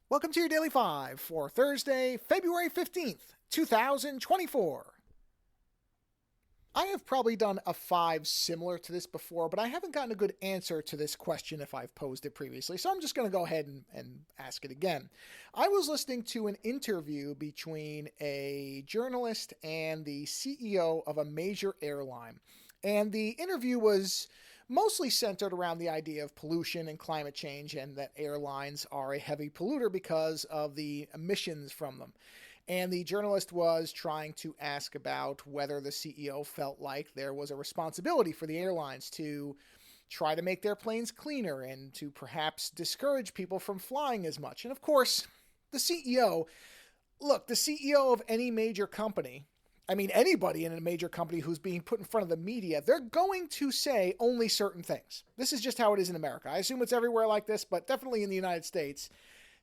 Welcome to your Daily 5 for Thursday, February 15th, 2024. I have probably done a 5 similar to this before, but I haven't gotten a good answer to this question if I've posed it previously, so I'm just going to go ahead and ask it again. I was listening to an interview between a journalist and the CEO of a major airline, and the interview was mostly centered around the idea of pollution and climate change, and that airlines are a heavy polluter because of the emissions from them. And the journalist was trying to ask about whether the CEO felt like there was a responsibility for the airlines to try to make their planes cleaner and to perhaps discourage people from flying as much. And of course, the CEO, the CEO of any major company, anybody in a major company who's being put in front of the media, they're going to say only certain things. This is just how it is in America. I assume it's everywhere like this, but definitely in the United States,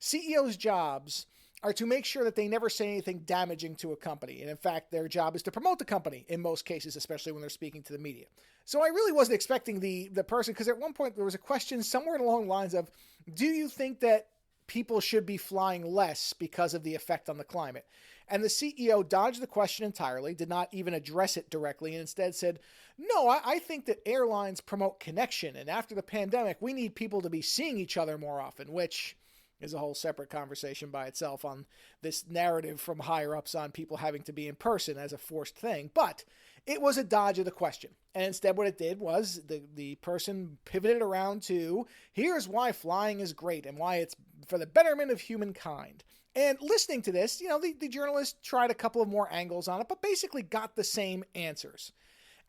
CEOs' jobs are to make sure that they never say anything damaging to a company. And in fact, their job is to promote the company in most cases, especially when they're speaking to the media. So I really wasn't expecting the person, because at one point there was a question somewhere along the lines of, do you think that people should be flying less because of the effect on the climate? And the CEO dodged the question entirely, did not even address it directly, and instead said, no, I think that airlines promote connection. And after the pandemic, we need people to be seeing each other more often, which is a whole separate conversation by itself on this narrative from higher ups on people having to be in person as a forced thing. But it was a dodge of the question. And instead what it did was the person pivoted around to, here's why flying is great and why it's for the betterment of humankind. And listening to this, the journalist tried a couple of more angles on it, but basically got the same answers.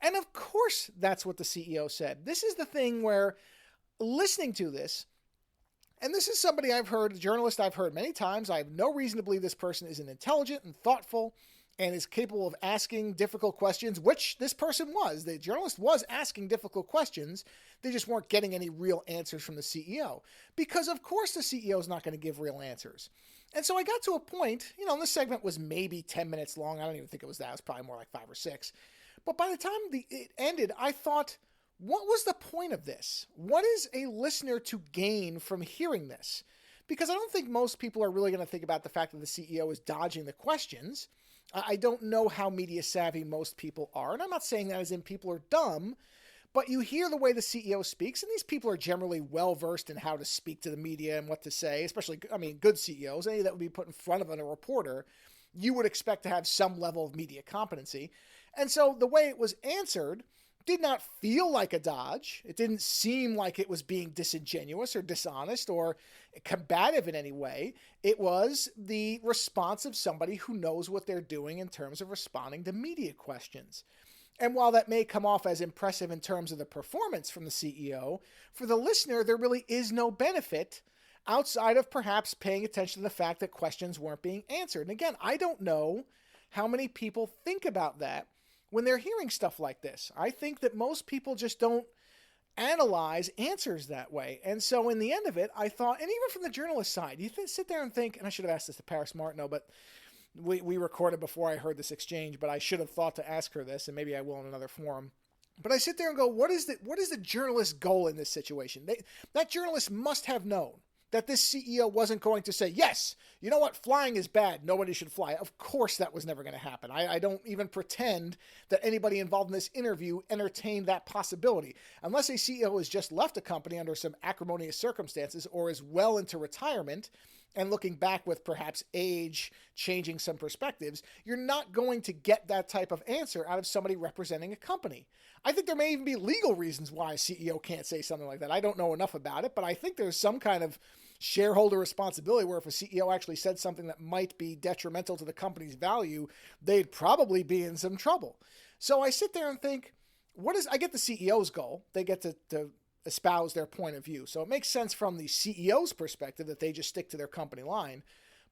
And of course, that's what the CEO said. This is the thing where listening to this, and this is somebody I've heard, a journalist I've heard many times. I have no reason to believe this person isn't intelligent and thoughtful and is capable of asking difficult questions, which this person was. The journalist was asking difficult questions. They just weren't getting any real answers from the CEO. Because, of course, the CEO is not going to give real answers. And so I got to a point, and this segment was maybe 10 minutes long. I don't even think it was that. It was probably more like 5 or 6. But by the time it ended, I thought, what was the point of this? What is a listener to gain from hearing this? Because I don't think most people are really going to think about the fact that the CEO is dodging the questions. I don't know how media savvy most people are. And I'm not saying that as in people are dumb, but you hear the way the CEO speaks, and these people are generally well-versed in how to speak to the media and what to say, especially, good CEOs, any that would be put in front of a reporter, you would expect to have some level of media competency. And so the way it was answered did not feel like a dodge. It didn't seem like it was being disingenuous or dishonest or combative in any way. It was the response of somebody who knows what they're doing in terms of responding to media questions. And while that may come off as impressive in terms of the performance from the CEO, for the listener, there really is no benefit outside of perhaps paying attention to the fact that questions weren't being answered. And again, I don't know how many people think about that when they're hearing stuff like this. I think that most people just don't analyze answers that way. And so in the end of it, I thought, and even from the journalist side, you sit there and think, and I should have asked this to Paris Martineau, but we recorded before I heard this exchange, but I should have thought to ask her this, and maybe I will in another forum. But I sit there and go, what is the journalist's goal in this situation? That journalist must have known that this CEO wasn't going to say, yes, you know what, flying is bad, nobody should fly. Of course that was never going to happen. I don't even pretend that anybody involved in this interview entertained that possibility. Unless a CEO has just left a company under some acrimonious circumstances or is well into retirement and looking back with perhaps age changing some perspectives, you're not going to get that type of answer out of somebody representing a company. I think there may even be legal reasons why a CEO can't say something like that. I don't know enough about it, but I think there's some kind of shareholder responsibility where if a CEO actually said something that might be detrimental to the company's value, they'd probably be in some trouble. So I sit there and think, I get the CEO's goal. They get to espouse their point of view. So it makes sense from the CEO's perspective that they just stick to their company line.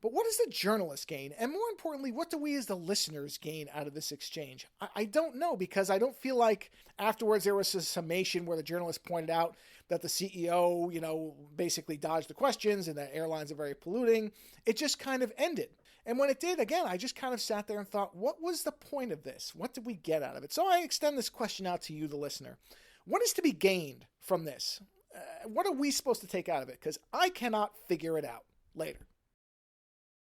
But what does the journalist gain? And more importantly, what do we as the listeners gain out of this exchange? I don't know, because I don't feel like afterwards there was a summation where the journalist pointed out that the CEO, basically dodged the questions and that airlines are very polluting. It just kind of ended. And when it did, again, I just kind of sat there and thought, what was the point of this? What did we get out of it? So I extend this question out to you, the listener. What is to be gained from this? What are we supposed to take out of it? Because I cannot figure it out. Later.